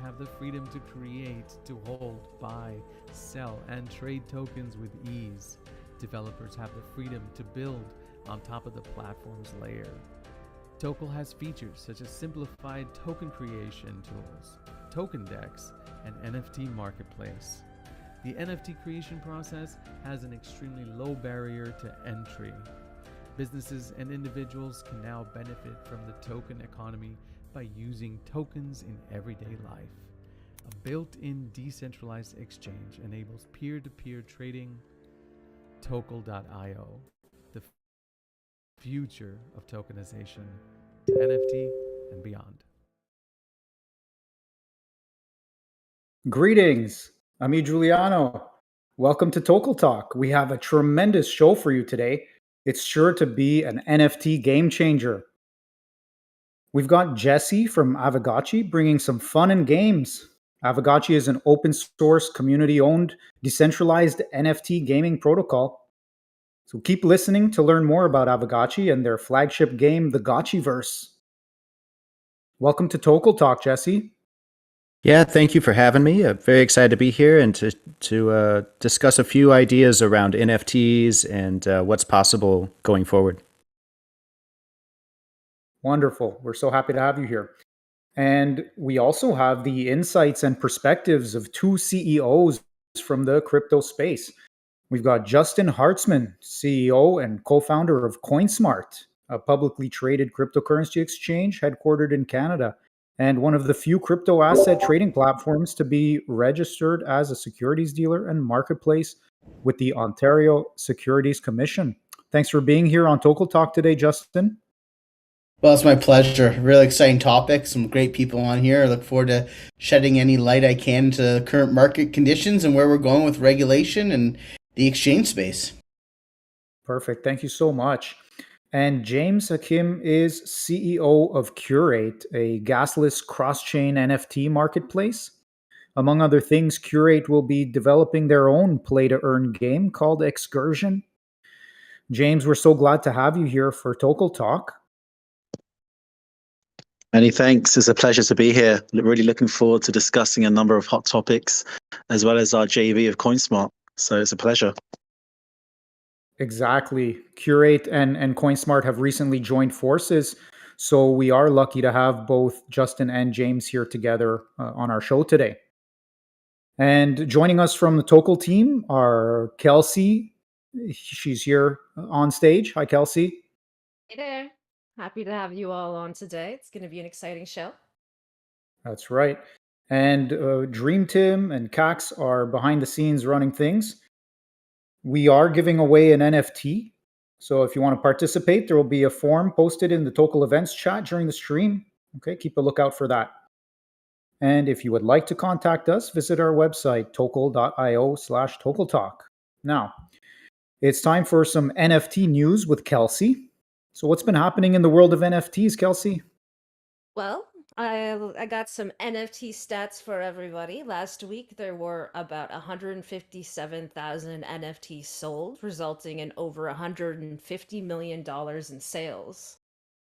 have the freedom to create, to hold, buy, sell, and trade tokens with ease. Developers have the freedom to build on top of the platform's layer. Tokel has features such as simplified token creation tools, token decks, and NFT marketplace. The NFT creation process has an extremely low barrier to entry. Businesses and individuals can now benefit from the token economy by using tokens in everyday life. A built-in decentralized exchange enables peer-to-peer trading. Tokel.io, the future of tokenization to NFT and beyond. Greetings, I'm Giuliano. Welcome to Tokel Talk. We have a tremendous show for you today. It's sure to be an NFT game changer. We've got Jesse from Aavegotchi bringing some fun and games. Aavegotchi is an open source, community owned, decentralized NFT gaming protocol. So keep listening to learn more about Aavegotchi and their flagship game, the Gotchiverse. Welcome to Tokel Talk, Jesse. Yeah, thank you for having me. I'm very excited to be here and to discuss a few ideas around NFTs and what's possible going forward. Wonderful. We're so happy to have you here. And we also have the insights and perspectives of two CEOs from the crypto space. We've got Justin Hartzman, CEO and co founder of Coinsmart, a publicly traded cryptocurrency exchange headquartered in Canada, and one of the few crypto asset trading platforms to be registered as a securities dealer and marketplace with the Ontario Securities Commission. Thanks for being here on Tokel Talk today, Justin. Well, it's my pleasure. Really exciting topic. Some great people on here. I look forward to shedding any light I can into current market conditions and where we're going with regulation and the exchange space. Perfect. Thank you so much. And James Hakim is CEO of Curate, a gasless cross chain NFT marketplace. Among other things, Curate will be developing their own play to earn game called Excursion. James, we're so glad to have you here for Tokel Talk. Many thanks. It's a pleasure to be here. Really looking forward to discussing a number of hot topics, as well as our JV of Coinsmart. So it's a pleasure. Exactly. Curate and Coinsmart have recently joined forces. So we are lucky to have both Justin and James here together on our show today. And joining us from the Tokel team are Kelsey. She's here on stage. Hi, Kelsey. Hey there. Happy to have you all on today. It's going to be an exciting show. That's right. And Dream Tim and Cax are behind the scenes running things. We are giving away an NFT. So if you want to participate, there will be a form posted in the Tokel events chat during the stream. Okay, keep a lookout for that. And if you would like to contact us, visit our website, tokel.io/tokeltalk. Now, it's time for some NFT news with Kelsey. So what's been happening in the world of NFTs, Kelsey? Well, I got some NFT stats for everybody. Last week, there were about 157,000 NFTs sold, resulting in over $150 million in sales.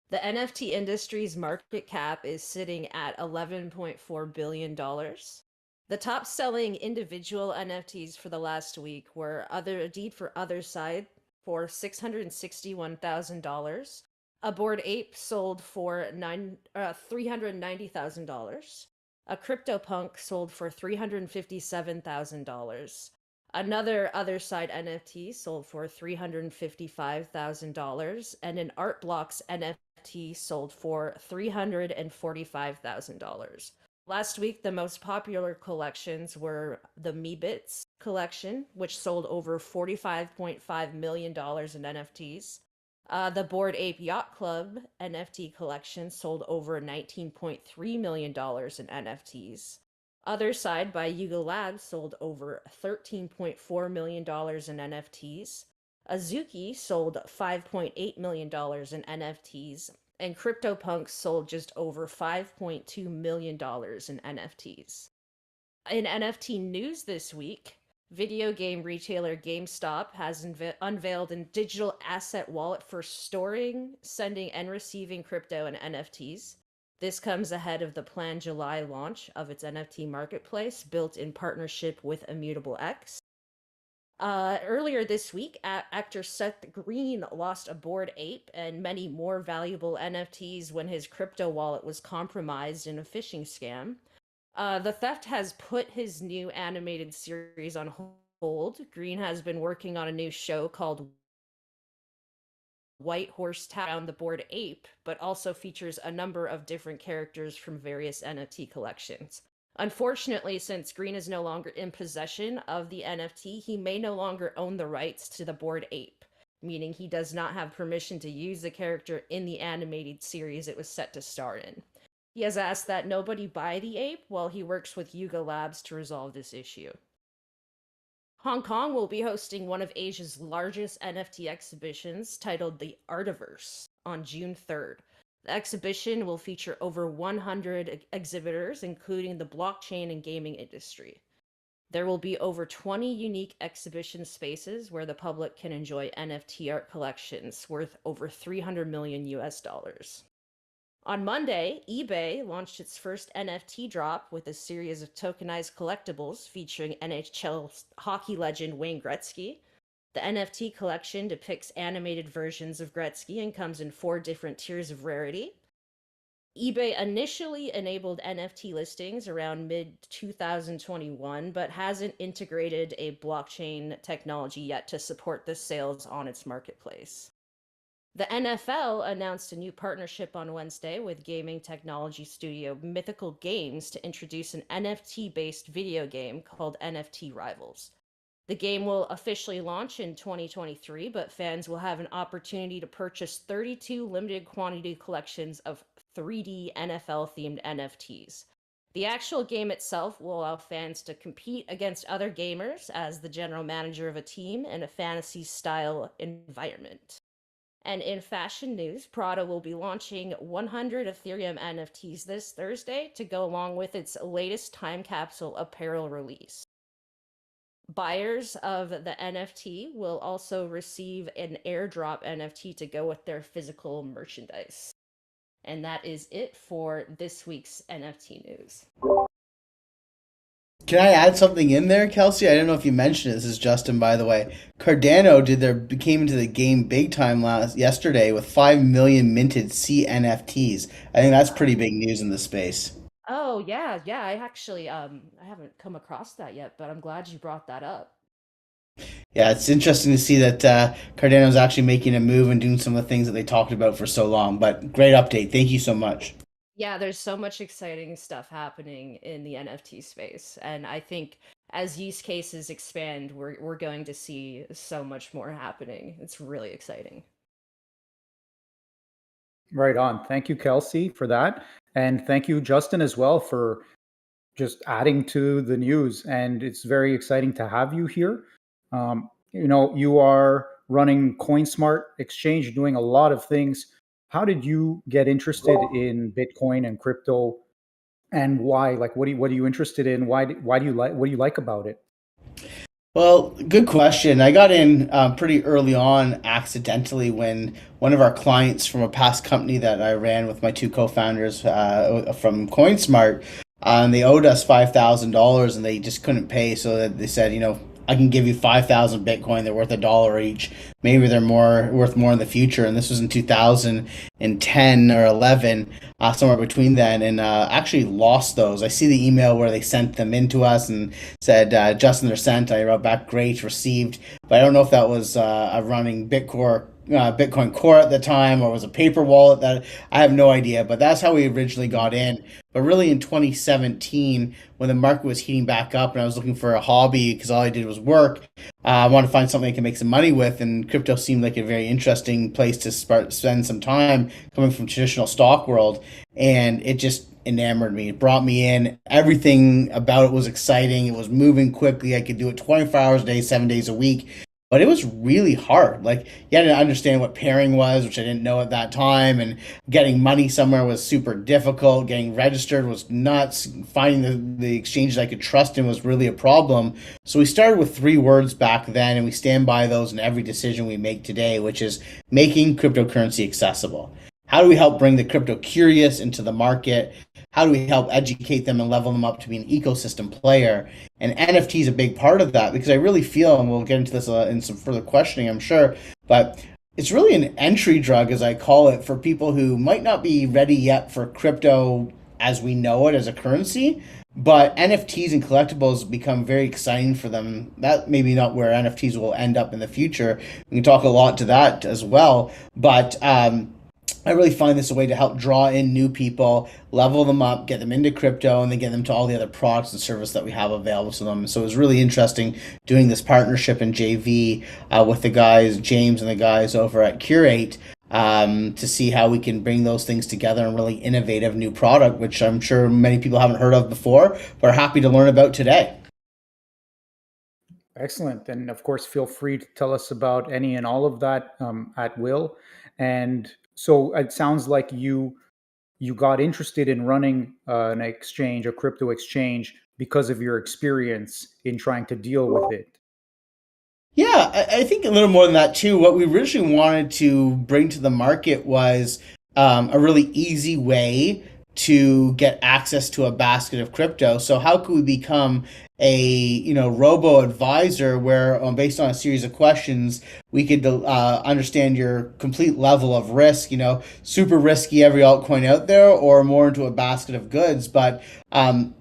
The NFT industry's market cap is sitting at $11.4 billion. The top selling individual NFTs for the last week were Deed for Other Side for $661,000. A Bored Ape sold for $390,000. A CryptoPunk sold for $357,000. Another Other Side NFT sold for $355,000, and an Art Blocks NFT sold for $345,000. Last week, the most popular collections were the Meebits collection, which sold over $45.5 million in NFTs. The Bored Ape Yacht Club NFT collection sold over $19.3 million in NFTs. Other Side by Yuga Labs sold over $13.4 million in NFTs. Azuki sold $5.8 million in NFTs. And CryptoPunks sold just over $5.2 million in NFTs. In NFT news this week, video game retailer GameStop has unveiled a digital asset wallet for storing, sending, and receiving crypto and NFTs. This comes ahead of the planned July launch of its NFT marketplace, built in partnership with Immutable X. Earlier this week, actor Seth Green lost a Bored Ape and many more valuable NFTs when his crypto wallet was compromised in a phishing scam. The theft has put his new animated series on hold. Green has been working on a new show called White Horse Town around the Bored Ape, but also features a number of different characters from various NFT collections. Unfortunately, since Green is no longer in possession of the NFT, he may no longer own the rights to the Bored Ape, meaning he does not have permission to use the character in the animated series it was set to star in. He has asked that nobody buy the ape while he works with Yuga Labs to resolve this issue. Hong Kong will be hosting one of Asia's largest NFT exhibitions, titled the Artiverse, on June 3rd. The exhibition will feature over 100 exhibitors, including the blockchain and gaming industry. There will be over 20 unique exhibition spaces where the public can enjoy NFT art collections worth over $300 million US. On Monday, eBay launched its first NFT drop with a series of tokenized collectibles featuring NHL hockey legend Wayne Gretzky. The NFT collection depicts animated versions of Gretzky and comes in 4 different tiers of rarity. eBay initially enabled NFT listings around mid-2021, but hasn't integrated a blockchain technology yet to support the sales on its marketplace. The NFL announced a new partnership on Wednesday with gaming technology studio Mythical Games to introduce an NFT-based video game called NFT Rivals. The game will officially launch in 2023, but fans will have an opportunity to purchase 32 limited quantity collections of 3D NFL-themed NFTs. The actual game itself will allow fans to compete against other gamers as the general manager of a team in a fantasy-style environment. And in fashion news, Prada will be launching 100 Ethereum NFTs this Thursday to go along with its latest time capsule apparel release. Buyers of the NFT will also receive an airdrop NFT to go with their physical merchandise. And that is it for this week's NFT news. Can I add something in there, Kelsey? I don't know if you mentioned it. This is Justin, by the way. Cardano came into the game big time yesterday with 5 million minted CNFTs. I think that's pretty big news in the space. Oh, yeah. I actually, I haven't come across that yet, but I'm glad you brought that up. Yeah, it's interesting to see that Cardano's actually making a move and doing some of the things that they talked about for so long. But great update. Thank you so much. Yeah, there's so much exciting stuff happening in the NFT space. And I think as use cases expand, we're going to see so much more happening. It's really exciting. Right on. Thank you, Kelsey, for that. And thank you, Justin, as well, for just adding to the news. And it's very exciting to have you here. You are running Coinsmart exchange, doing a lot of things. How did you get interested in Bitcoin and crypto, and why? Like, what are you interested in? Why do you like? What do you like about it? Well, good question. I got in pretty early on accidentally when one of our clients from a past company that I ran with my 2 co-founders from Coinsmart, they owed us $5,000 and they just couldn't pay. So that they said, I can give you 5,000 Bitcoin. They're worth $1 each. Maybe they're worth more in the future. And this was in 2010 or 11, somewhere between then. And actually lost those. I see the email where they sent them in to us and said, Justin, they're sent. I wrote back, great, received. But I don't know if that was a running Bitcoin Core at the time, or was a paper wallet. That I have no idea, but that's how we originally got in. But really in 2017, when the market was heating back up and I was looking for a hobby because all I did was work, I wanted to find something I can make some money with, and crypto seemed like a very interesting place to spend some time coming from traditional stock world, and it just enamored me. It brought me in. Everything about it was exciting. It was moving quickly. I could do it 24 hours a day, 7 days a week. But it was really hard. Like, you had to understand what pairing was, which I didn't know at that time. And getting money somewhere was super difficult. Getting registered was nuts. Finding the exchanges I could trust in was really a problem. So we started with 3 words back then, and we stand by those in every decision we make today, which is making cryptocurrency accessible. How do we help bring the crypto curious into the market? How do we help educate them and level them up to be an ecosystem player? And NFT is a big part of that, because I really feel, and we'll get into this in some further questioning, I'm sure, but it's really an entry drug, as I call it, for people who might not be ready yet for crypto as we know it as a currency, but NFTs and collectibles become very exciting for them. That maybe not where NFTs will end up in the future. We can talk a lot to that as well, but I really find this a way to help draw in new people, level them up, get them into crypto, and then get them to all the other products and services that we have available to them. So it was really interesting doing this partnership in JV with the guys, James and the guys over at Curate, to see how we can bring those things together and really innovative new product, which I'm sure many people haven't heard of before, but are happy to learn about today. Excellent. And of course, feel free to tell us about any and all of that at will. And so it sounds like you got interested in running an exchange, a crypto exchange, because of your experience in trying to deal with it. Yeah, I think a little more than that too. What we originally wanted to bring to the market was a really easy way to get access to a basket of crypto. So how could we become a robo advisor where based on a series of questions we could understand your complete level of risk, super risky every altcoin out there, or more into a basket of goods. But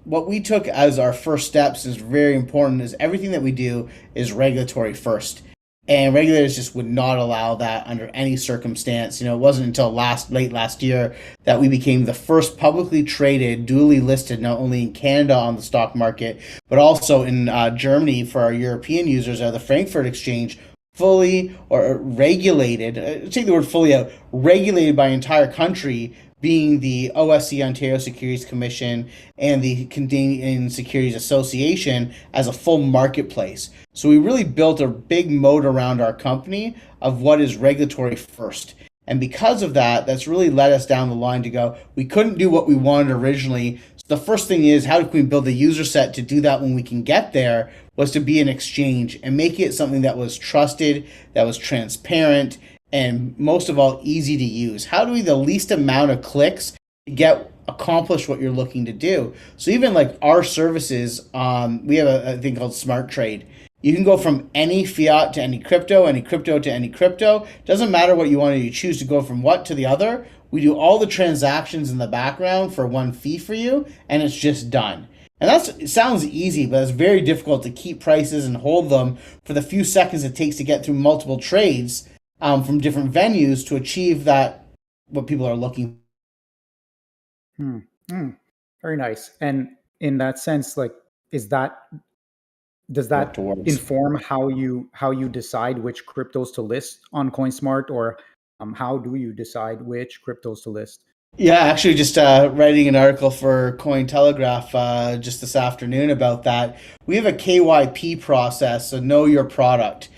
what we took as our first steps is very important, is everything that we do is regulatory first. And regulators just would not allow that under any circumstance. It wasn't until late last year that we became the first publicly traded, duly listed, not only in Canada on the stock market, but also in Germany for our European users, the Frankfurt Exchange, fully or regulated, take the word fully out, regulated by entire country, being the OSC, Ontario Securities Commission, and the Canadian Securities Association, as a full marketplace. So we really built a big moat around our company of what is regulatory first. And because of that, that's really led us down the line to go, we couldn't do what we wanted originally. So the first thing is, how can we build a user set to do that when we can get there, was to be an exchange and make it something that was trusted, that was transparent, and most of all, easy to use. How do we the least amount of clicks to accomplish what you're looking to do? So even like our services, we have a thing called Smart Trade. You can go from any fiat to any crypto to any crypto. Doesn't matter what you want to do. You choose to go from what to the other. We do all the transactions in the background for one fee for you, and it's just done. And it sounds easy, but it's very difficult to keep prices and hold them for the few seconds it takes to get through multiple trades from different venues to achieve that, what people are looking for. Very nice. And in that sense, does that inform how you decide which cryptos to list on Coinsmart, or how do you decide which cryptos to list? Yeah, actually just writing an article for Cointelegraph just this afternoon about that. We have a KYP process, so know your product.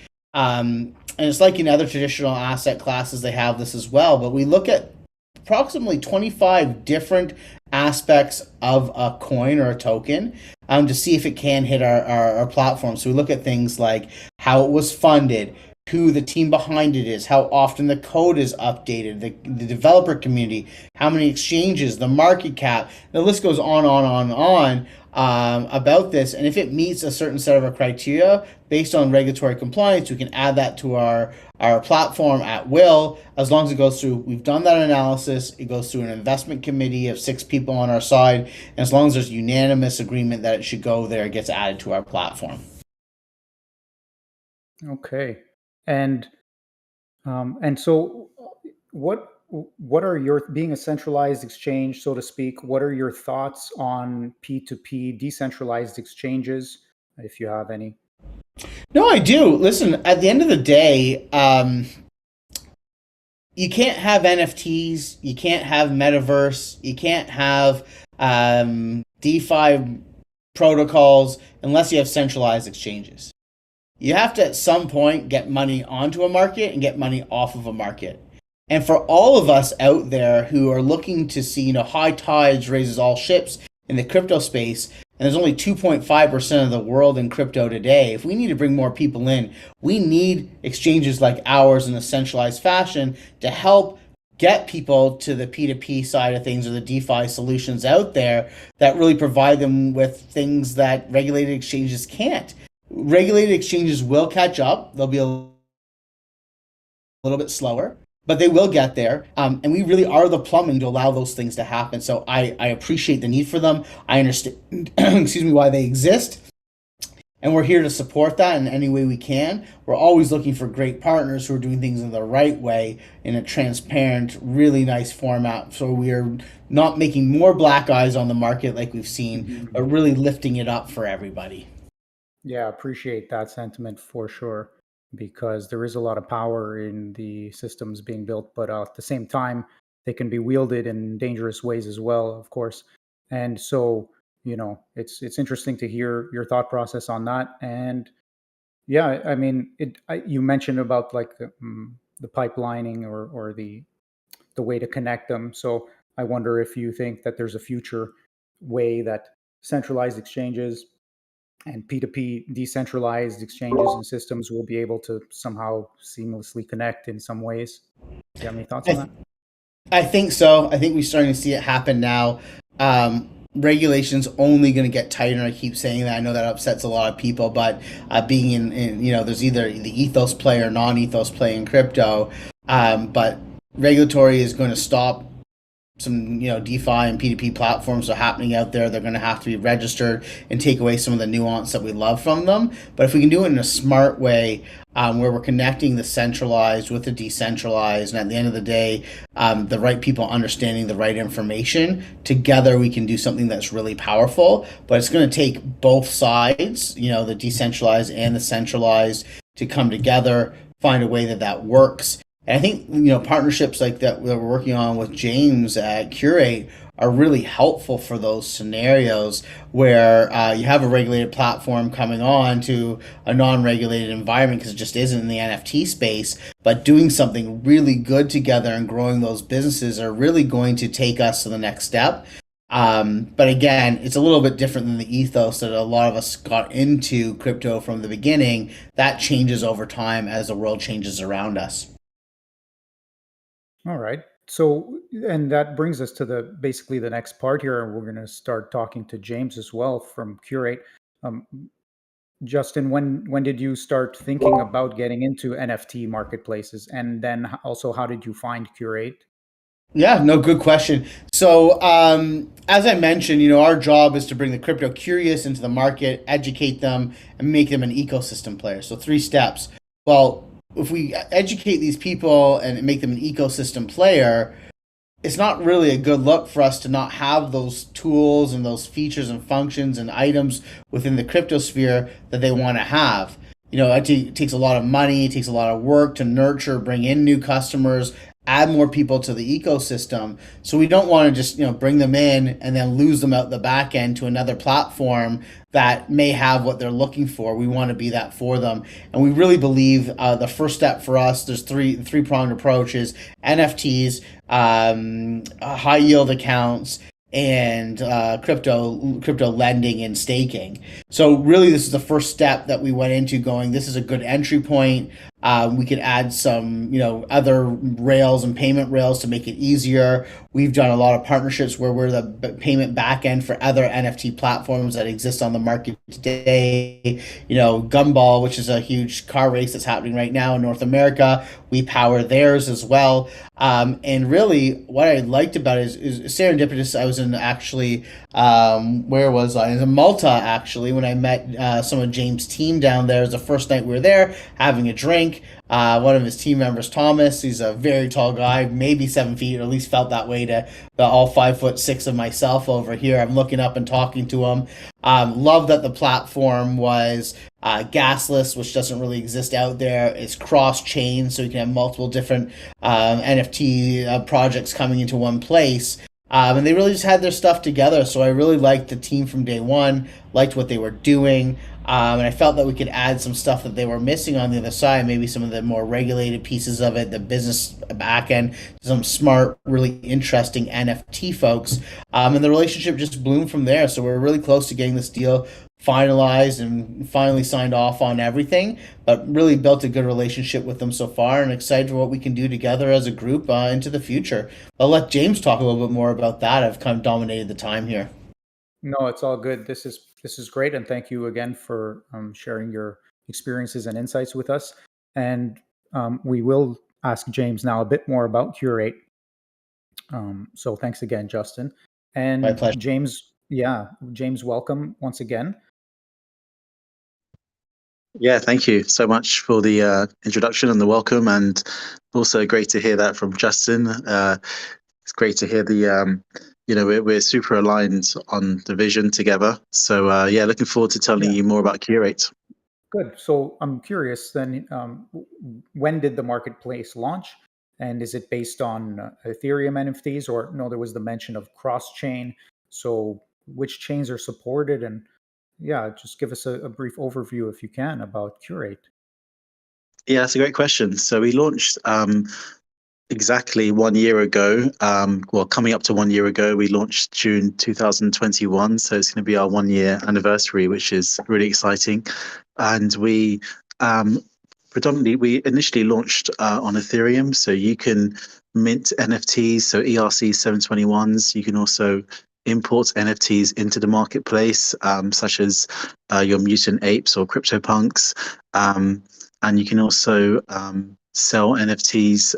And it's like in other traditional asset classes, they have this as well. But we look at approximately 25 different aspects of a coin or a token to see if it can hit our platform. So we look at things like how it was funded, who the team behind it is, how often the code is updated, the developer community, how many exchanges, the market cap. The list goes on about this. And if it meets a certain set of our criteria based on regulatory compliance, we can add that to our platform at will, as long as it goes through. We've done that analysis. It goes through an investment committee of 6 people on our side. And as long as there's unanimous agreement that it should go there, it gets added to our platform. Okay. And so what are your, being a centralized exchange, so to speak, what are your thoughts on P2P decentralized exchanges, if you have any? No, I do. Listen, at the end of the day, you can't have NFTs, you can't have metaverse, you can't have DeFi protocols unless you have centralized exchanges. You have to, at some point, get money onto a market and get money off of a market. And for all of us out there who are looking to see, high tides raises all ships in the crypto space, and there's only 2.5% of the world in crypto today, if we need to bring more people in, we need exchanges like ours in a centralized fashion to help get people to the P2P side of things or the DeFi solutions out there that really provide them with things that regulated exchanges can't. Regulated exchanges will catch up. They'll be a little bit slower, but they will get there. And we really are the plumbing to allow those things to happen. So I appreciate the need for them. I understand, excuse me, why they exist. And we're here to support that in any way we can. We're always looking for great partners who are doing things in the right way, in a transparent, really nice format. So we are not making more black eyes on the market like we've seen, but really lifting it up for everybody. Yeah, appreciate that sentiment for sure, because there is a lot of power in the systems being built, but at the same time, they can be wielded in dangerous ways as well, of course. And so, it's interesting to hear your thought process on that. And yeah, I mean, you mentioned about like the pipelining or the way to connect them. So I wonder if you think that there's a future way that centralized exchanges and P2P decentralized exchanges and systems will be able to somehow seamlessly connect in some ways. Do you have any thoughts on that? I think so. I think we're starting to see it happen now. Regulation's only going to get tighter. I keep saying that. I know that upsets a lot of people, but being in there's either the ethos play or non-ethos play in crypto. But regulatory is going to stop some DeFi and P2P platforms are happening out there. They're going to have to be registered and take away some of the nuance that we love from them. But if we can do it in a smart way, where we're connecting the centralized with the decentralized, and at the end of the day, the right people understanding the right information, together we can do something that's really powerful. But it's going to take both sides, the decentralized and the centralized, to come together, find a way that works. And I think, partnerships like that we're working on with James at Curate are really helpful for those scenarios where you have a regulated platform coming on to a non-regulated environment, because it just isn't in the NFT space, but doing something really good together and growing those businesses are really going to take us to the next step. But again, it's a little bit different than the ethos that a lot of us got into crypto from the beginning. That changes over time as the world changes around us. All right. So, and that brings us to basically the next part here, and we're going to start talking to James as well from Curate. Justin, when did you start thinking about getting into NFT marketplaces, and then also how did you find Curate? Yeah, no, good question. So, as I mentioned, our job is to bring the crypto curious into the market, educate them, and make them an ecosystem player. So 3 steps. Well, if we educate these people and make them an ecosystem player, it's not really a good look for us to not have those tools and those features and functions and items within the crypto sphere that they want to have. It takes a lot of money, it takes a lot of work to nurture, bring in new customers, add more people to the ecosystem. So we don't want to just, bring them in and then lose them out the back end to another platform that may have what they're looking for. We want to be that for them. And we really believe the first step for us, there's three-pronged approach is NFTs, high yield accounts, and crypto lending and staking. So really this is the first step that we went into, going, this is a good entry point. We could add some, other rails and payment rails to make it easier. We've done a lot of partnerships where we're the payment backend for other NFT platforms that exist on the market today. Gumball, which is a huge car race that's happening right now in North America, we power theirs as well. And really what I liked about it is serendipitous. I was in where was I? In Malta, actually, when I met some of James' team down there. It was the first night we were there having a drink. One of his team members, Thomas, he's a very tall guy, maybe 7 feet, or at least felt that way to all 5'6" of myself over here. I'm looking up and talking to him. Love that the platform was gasless, which doesn't really exist out there. It's cross-chain, so you can have multiple different NFT projects coming into one place. And they really just had their stuff together. So I really liked the team from day one, liked what they were doing. And I felt that we could add some stuff that they were missing on the other side, maybe some of the more regulated pieces of it, the business back end, some smart, really interesting NFT folks. And the relationship just bloomed from there. So we're really close to getting this deal finalized and finally signed off on everything, but really built a good relationship with them so far and excited for what we can do together as a group into the future. I'll let James talk a little bit more about that. I've kind of dominated the time here. No, it's all good. This is great, and thank you again for sharing your experiences and insights with us. And we will ask James now a bit more about Curate. So thanks again, Justin. My And pleasure. James, yeah, James, welcome once again. Yeah, thank you so much for the introduction and the welcome, and also great to hear that from Justin. It's great to hear we're super aligned on the vision together. So yeah, looking forward to telling Yeah. you more about Curate. Good. So I'm curious then, when did the marketplace launch? And is it based on Ethereum NFTs, or no, there was the mention of cross chain. So which chains are supported? And yeah, just give us a brief overview, if you can, about Curate. Yeah, that's a great question. So we launched exactly 1 year ago. Well, coming up to 1 year ago, we launched June 2021. So it's going to be our 1 year anniversary, which is really exciting. And we we initially launched on Ethereum. So you can mint NFTs, so ERC 721s. You can also import NFTs into the marketplace, such as your mutant apes or CryptoPunks. And you can also sell NFTs.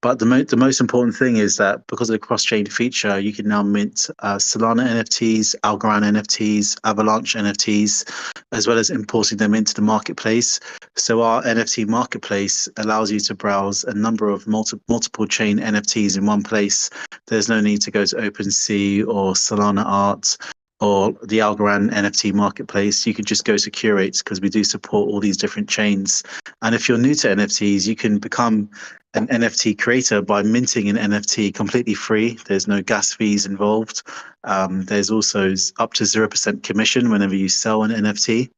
But the most important thing is that because of the cross-chain feature, you can now mint Solana NFTs, Algorand NFTs, Avalanche NFTs, as well as importing them into the marketplace. So our NFT marketplace allows you to browse a number of multiple chain NFTs in one place. There's no need to go to OpenSea or Solana Art or the Algorand NFT marketplace. You can just go to Curate because we do support all these different chains. And if you're new to NFTs, you can become an NFT creator by minting an NFT completely free. There's no gas fees involved. There's also up to 0% commission whenever you sell an NFT.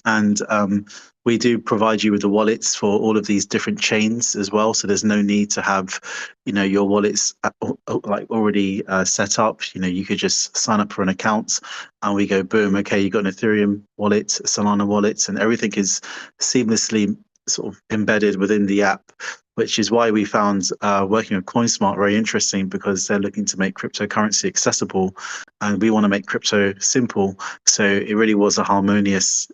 And we do provide you with the wallets for all of these different chains as well. So there's no need to have, your wallets like already set up. You could just sign up for an account, and we go boom. Okay, you got an Ethereum wallet, Solana wallet, and everything is seamlessly sort of embedded within the app. Which is why we found working with Coinsmart very interesting, because they're looking to make cryptocurrency accessible, and we want to make crypto simple. So it really was a harmonious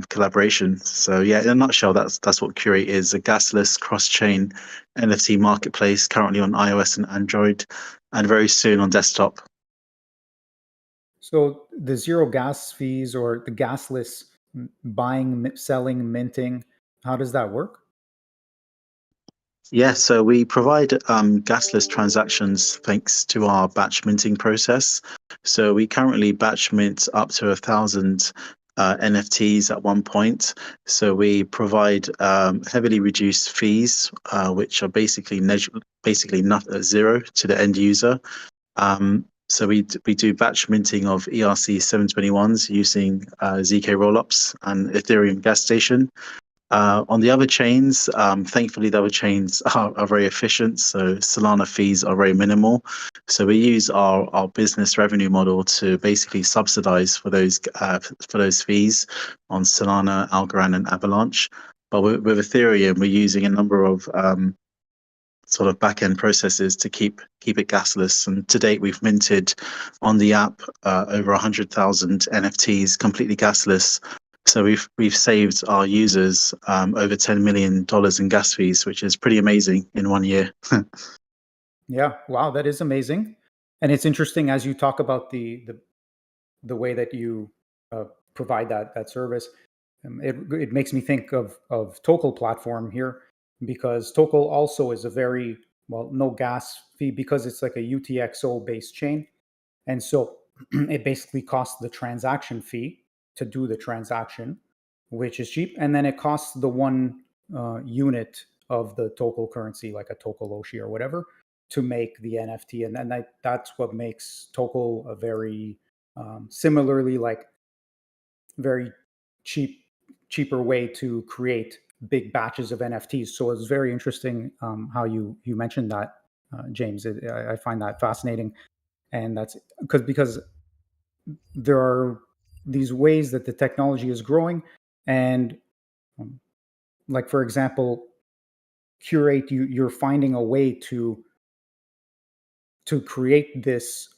collaboration. So yeah, in a nutshell, that's what Curate is: a gasless cross-chain NFT marketplace, currently on iOS and Android, and very soon on desktop. So the zero gas fees, or the gasless buying, selling, minting, how does that work? Yeah, so we provide gasless transactions thanks to our batch minting process. So we currently batch mint up to 1,000 NFTs at one point. So we provide heavily reduced fees, which are basically not zero to the end user. So we do batch minting of ERC 721s using ZK rollups and Ethereum gas station. On the other chains, thankfully, the other chains are very efficient. So Solana fees are very minimal. So we use our business revenue model to basically subsidize for those fees on Solana, Algorand, and Avalanche. But with Ethereum, we're using a number of sort of back-end processes to keep it gasless. And to date, we've minted on the app over 100,000 NFTs completely gasless. So we've saved our users over $10 million in gas fees, which is pretty amazing in 1 year. Yeah, wow, that is amazing. And it's interesting as you talk about the way that you provide that service. It makes me think of Tokel platform here, because Tokel also is a very, well, no gas fee, because it's like a UTXO based chain, and so it basically costs the transaction fee to do the transaction, which is cheap, and then it costs the one unit of the Tokel currency, like a Tokel Oshi or whatever, to make the NFT, and then that's what makes Tokel a very similarly, like, very cheaper way to create big batches of NFTs. So it's very interesting how you mentioned that, James. I find that fascinating, and that's because there are these ways that the technology is growing, and like for example, Curate, you're finding a way to create this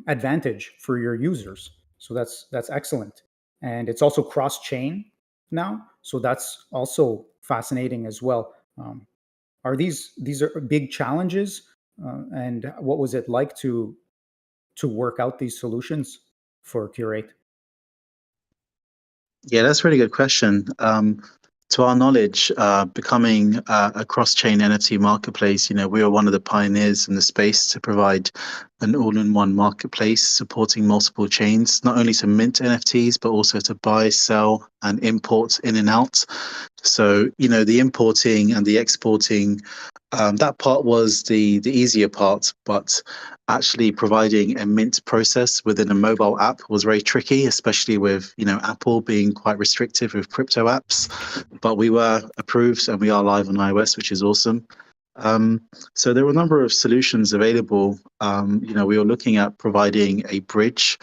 advantage for your users. So that's excellent, and it's also cross chain now. So that's also fascinating as well. Are these are big challenges, and what was it like to work out these solutions for Curate? Yeah, that's a really good question. To our knowledge, becoming a cross-chain NFT marketplace, we are one of the pioneers in the space to provide an all-in-one marketplace supporting multiple chains, not only to mint NFTs, but also to buy, sell, and import in and out. So, the importing and the exporting, that part was the easier part, but actually providing a mint process within a mobile app was very tricky, especially with, Apple being quite restrictive with crypto apps. But we were approved and we are live on iOS, which is awesome. So there were a number of solutions available. We were looking at providing a bridge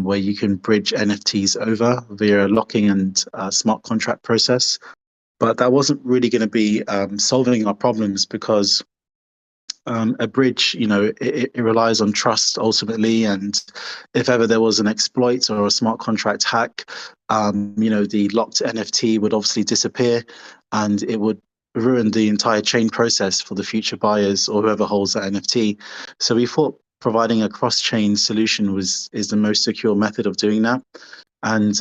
where you can bridge NFTs over via locking and smart contract process. But that wasn't really going to be solving our problems because a bridge, it relies on trust ultimately. And if ever there was an exploit or a smart contract hack, the locked NFT would obviously disappear and it would ruin the entire chain process for the future buyers or whoever holds that NFT. So we thought providing a cross-chain solution is the most secure method of doing that. And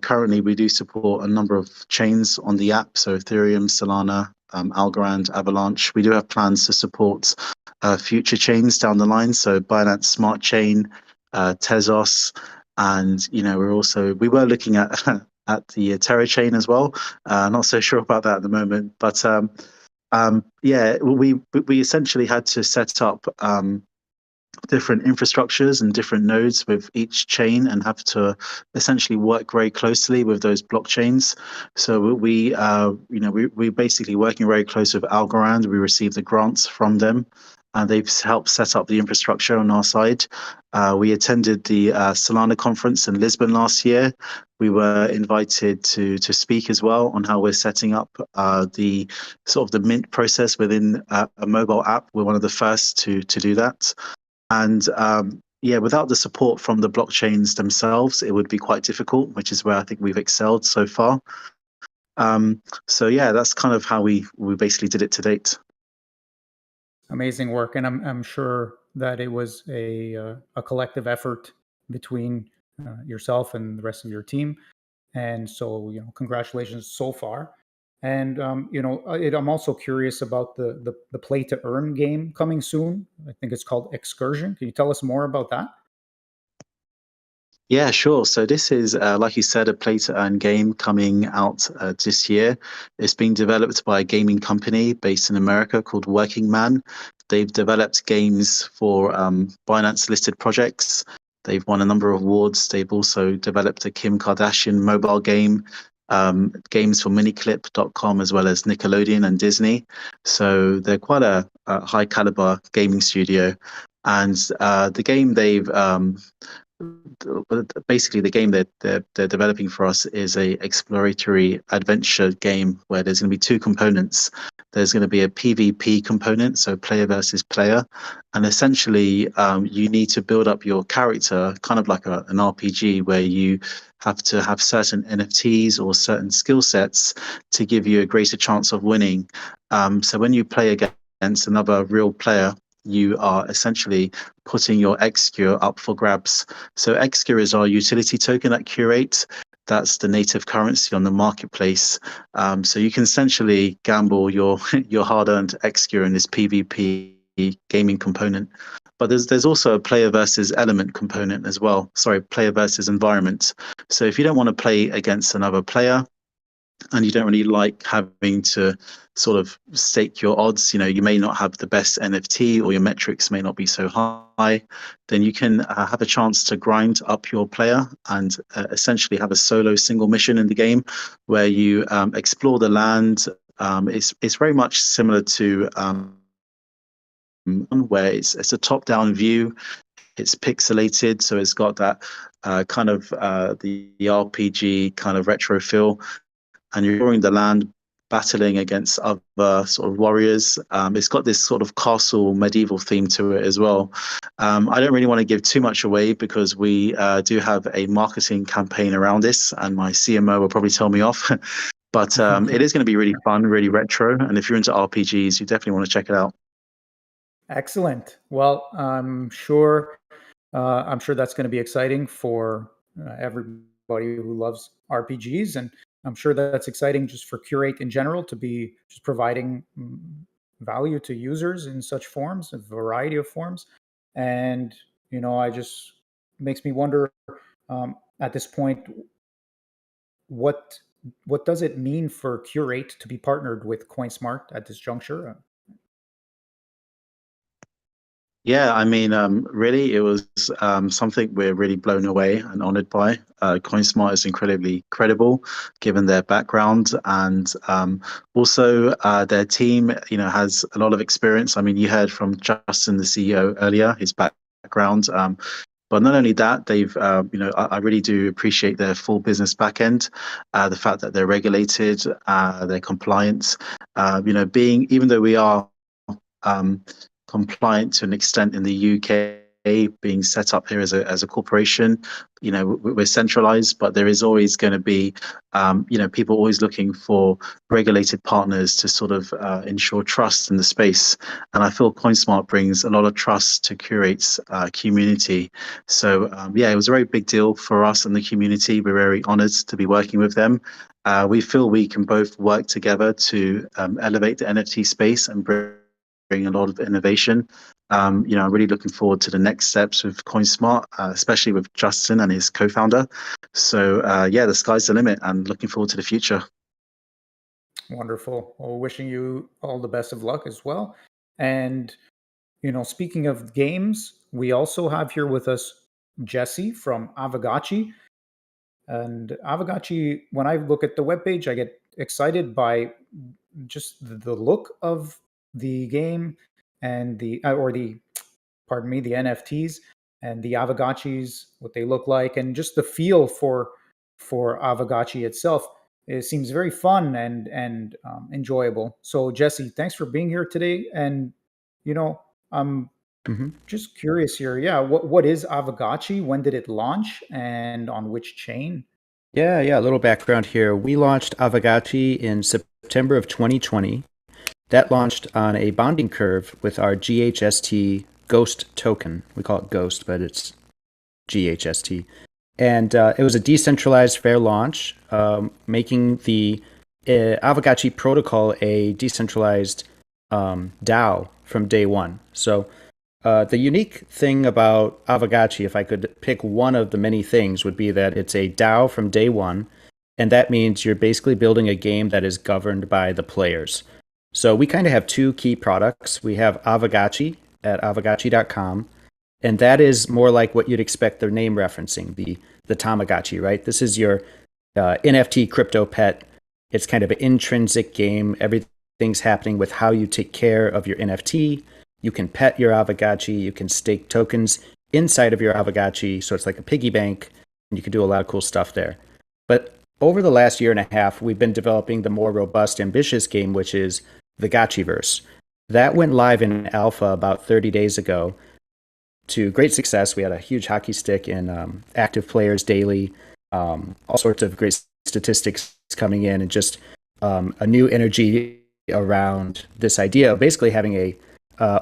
currently we do support a number of chains on the app, so Ethereum, Solana, Algorand, Avalanche. We do have plans to support future chains down the line, so Binance Smart Chain, Tezos, and we were looking at at the Terra chain as well. Not so sure about that at the moment, but we essentially had to set up different infrastructures and different nodes with each chain and have to essentially work very closely with those blockchains. So we're basically working very close with Algorand. We received the grants from them and they've helped set up the infrastructure on our side. We attended the Solana conference in Lisbon last year. We were invited to speak as well on how we're setting up the sort of the mint process within a mobile app. We're one of the first to do that. And without the support from the blockchains themselves, it would be quite difficult, which is where I think we've excelled so far. That's kind of how we basically did it to date. Amazing work, and I'm sure that it was a collective effort between yourself and the rest of your team. And so, congratulations so far. And I'm also curious about the play to earn game coming soon. I think it's called Excursion. Can you tell us more about that? Yeah, sure. So this is, like you said, a play-to-earn game coming out this year. It's being developed by a gaming company based in America called Working Man. They've developed games for Binance-listed projects. They've won a number of awards. They've also developed a Kim Kardashian mobile game, games for miniclip.com as well as Nickelodeon and Disney. So they're quite a high-caliber gaming studio. And the game basically the game that they're developing for us is a exploratory adventure game where there's going to be two components. There's going to be a PvP component, so player versus player, and essentially you need to build up your character kind of like an RPG where you have to have certain NFTs or certain skill sets to give you a greater chance of winning. So when you play against another real player, you are essentially putting your Excure up for grabs. So Excure is our utility token at Curate. That's the native currency on the marketplace. So you can essentially gamble your hard-earned Excure in this PvP gaming component. But there's also a player versus element component as well. Sorry, player versus environment. So if you don't want to play against another player, and you don't really like having to sort of stake your odds, you may not have the best NFT or your metrics may not be so high, then you can have a chance to grind up your player and essentially have a solo single mission in the game where you explore the land. It's very much similar to where it's a top-down view. It's pixelated, so it's got that kind of the RPG kind of retro feel, and you're exploring the land, battling against other sort of warriors. It's got this sort of castle medieval theme to it as well. I don't really want to give too much away because we do have a marketing campaign around this, and my CMO will probably tell me off. But it is going to be really fun, really retro, and if you're into RPGs, you definitely want to check it out. Excellent. Well, I'm sure that's going to be exciting for everybody who loves RPGs, and I'm sure that's exciting just for Curate in general to be just providing value to users in such forms, a variety of forms. And I just makes me wonder at this point, what does it mean for Curate to be partnered with Coinsmart at this juncture? Yeah, I mean, really, it was something we're really blown away and honored by. Coinsmart is incredibly credible, given their background, and also their team, has a lot of experience. I mean, you heard from Justin, the CEO, earlier, his background. But not only that, they've, I really do appreciate their full business backend, the fact that they're regulated, they're compliant. Even though we are compliant to an extent in the UK, being set up here as a corporation, we're centralized, but there is always going to be, people always looking for regulated partners to sort of ensure trust in the space. And I feel Coinsmart brings a lot of trust to Curate's community. So it was a very big deal for us and the community. We're very honored to be working with them. We feel we can both work together to elevate the NFT space and bring a lot of innovation. I'm really looking forward to the next steps with Coinsmart, especially with Justin and his co-founder. So the sky's the limit, and looking forward to the future. Wonderful. Well, wishing you all the best of luck as well. And speaking of games, we also have here with us Jesse from Aavegotchi. And Aavegotchi, when I look at the webpage, I get excited by just the look of the game and the NFTs and the Aavegotchis, what they look like, and just the feel for Aavegotchi itself. It seems very fun and enjoyable. So Jesse, thanks for being here today. And I'm just curious here. Yeah, what is Aavegotchi? When did it launch, and on which chain? Yeah. A little background here. We launched Aavegotchi in September of 2020. That launched on a bonding curve with our GHST Ghost token. We call it Ghost, but it's GHST. And it was a decentralized fair launch, making the Aavegotchi protocol a decentralized DAO from day one. So the unique thing about Aavegotchi, if I could pick one of the many things, would be that it's a DAO from day one. And that means you're basically building a game that is governed by the players. So we kind of have two key products. We have Aavegotchi at Aavegotchi.com, and that is more like what you'd expect their name referencing, the Tamagotchi, right? This is your NFT crypto pet. It's kind of an intrinsic game. Everything's happening with how you take care of your NFT. You can pet your Aavegotchi. You can stake tokens inside of your Aavegotchi, so it's like a piggy bank, and you can do a lot of cool stuff there. But over the last year and a half, we've been developing the more robust, ambitious game, which is the Gotchiverse. That went live in alpha about 30 days ago to great success. We had a huge hockey stick in active players daily, all sorts of great statistics coming in, and just a new energy around this idea of basically having a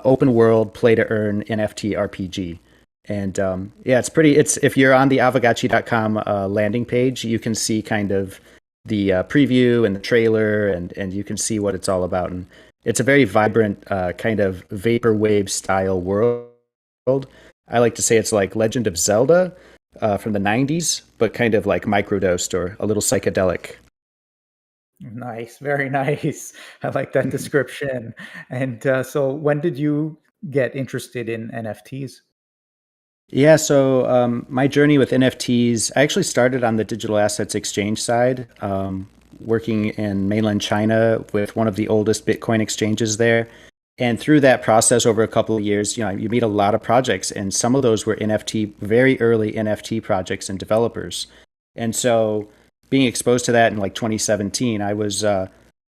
open world play to earn NFT RPG. And it's if you're on the Aavegotchi.com landing page, you can see kind of the preview and the trailer, and you can see what it's all about. And it's a very vibrant kind of vaporwave style world. I like to say it's like Legend of Zelda from the 90s, but kind of like microdosed or a little psychedelic. Nice, very nice. I like that description. And so, when did you get interested in NFTs? Yeah, so my journey with NFTs, I actually started on the digital assets exchange side, working in mainland China with one of the oldest Bitcoin exchanges there. And through that process over a couple of years, you meet a lot of projects, and some of those were NFT, very early NFT projects and developers. And so being exposed to that in like 2017, I was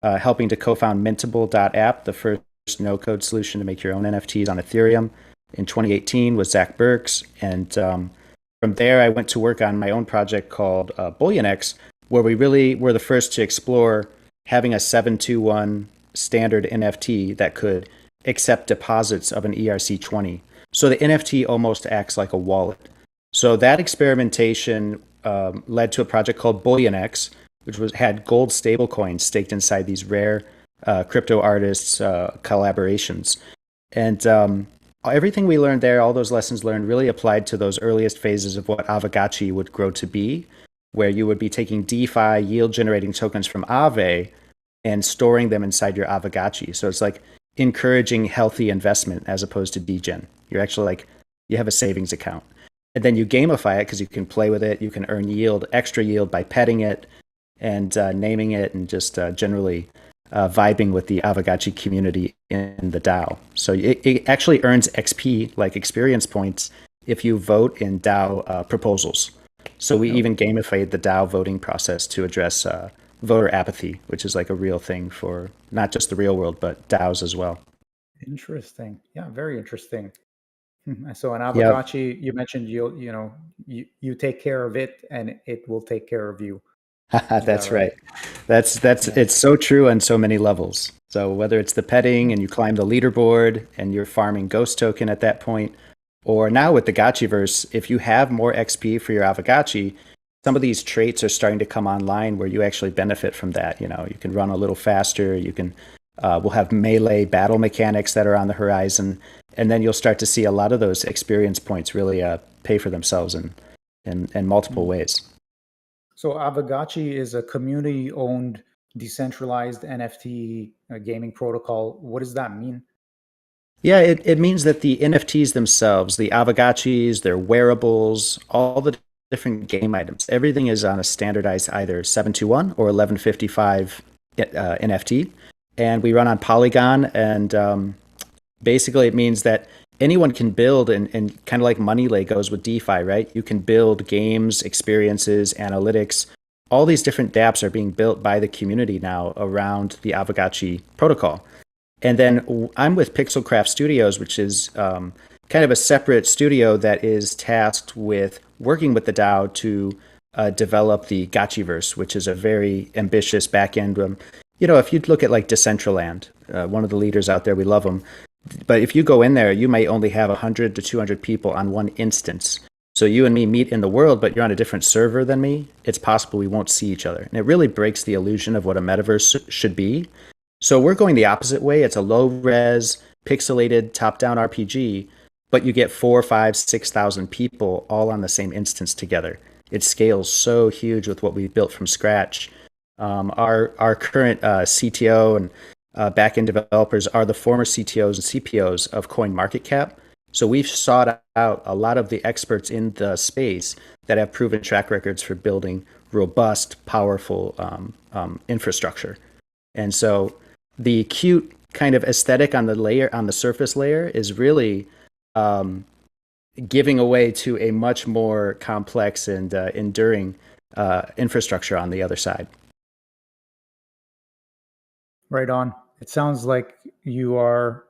helping to co-found Mintable.app, the first no-code solution to make your own NFTs on Ethereum. In 2018 was Zach Burks, and from there I went to work on my own project called BullionX, where we really were the first to explore having a 721 standard NFT that could accept deposits of an ERC20. So the NFT almost acts like a wallet. So that experimentation led to a project called BullionX, which had gold stablecoins staked inside these rare crypto artists collaborations. And everything we learned there, all those lessons learned, really applied to those earliest phases of what Aavegotchi would grow to be, where you would be taking DeFi yield generating tokens from Aave and storing them inside your Aavegotchi. So it's like encouraging healthy investment as opposed to degen. You're actually like, you have a savings account. And then you gamify it because you can play with it. You can earn yield, extra yield by petting it and naming it, and just generally vibing with the Aavegotchi community in the DAO. So it actually earns XP, like experience points, if you vote in DAO proposals. So we even gamified the DAO voting process to address voter apathy, which is like a real thing for not just the real world, but DAOs as well. Interesting. Yeah, very interesting. So in Yep. Aavegotchi, you mentioned you take care of it and it will take care of you. Is That's that right? That's Yeah. it's so true on so many levels. So whether it's the petting and you climb the leaderboard and you're farming ghost token at that point, or now with the Gotchiverse, if you have more XP for your Aavegotchi, some of these traits are starting to come online where you actually benefit from that. You can run a little faster. You can we'll have melee battle mechanics that are on the horizon, and then you'll start to see a lot of those experience points really pay for themselves in multiple ways. So Aavegotchi is a community-owned, decentralized NFT gaming protocol. What does that mean? Yeah, it means that the NFTs themselves, the Aavegotchis, their wearables, all the different game items, everything is on a standardized either 721 or 1155 NFT. And we run on Polygon. And basically, it means that anyone can build, and kind of like Moneylay goes with DeFi, right? You can build games, experiences, analytics. All these different dApps are being built by the community now around the Aavegotchi protocol. And then I'm with Pixelcraft Studios, which is kind of a separate studio that is tasked with working with the DAO to develop the Gotchiverse, which is a very ambitious backend. If you'd look at like Decentraland, one of the leaders out there, we love them. But if you go in there, you might only have 100 to 200 people on one instance. So you and me meet in the world, but you're on a different server than me. It's possible we won't see each other. And it really breaks the illusion of what a metaverse should be. So we're going the opposite way. It's a low-res, pixelated, top-down RPG, but you get 4, 5, 6,000 people all on the same instance together. It scales so huge with what we built from scratch. Our current CTO and back-end developers are the former CTOs and CPOs of CoinMarketCap. So we've sought out a lot of the experts in the space that have proven track records for building robust, powerful infrastructure. And so the cute kind of aesthetic on the surface layer is really giving away to a much more complex and enduring infrastructure on the other side. Right on. It sounds like you are